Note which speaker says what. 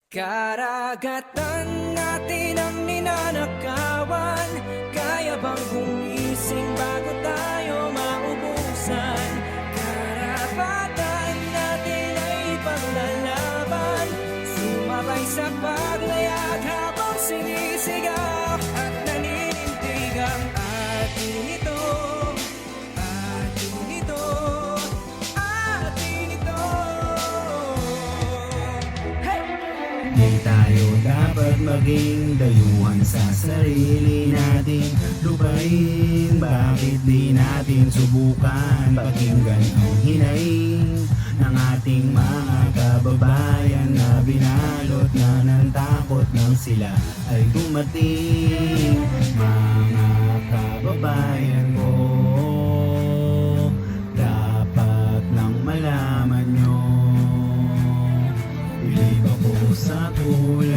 Speaker 1: Karagatan natin ang ninanakawan. Kaya bang gumising bago tayo maubusan? Karapatan natin ay paglalaban. Sumabay sa paglayag habang sinisigaw at naninindig ang atin ito. Atin ito. Atin ito. Hey!
Speaker 2: Di tayo dapat maging dayuhan sa sarili natin. Lupain, bakit di natin subukan pakinggan ang hinaing ng ating mga kababayan na binalot na ng takot nang sila ay dumating. Mga kababayan ko, dapat nang malaman nyo, bilib ako sa tulad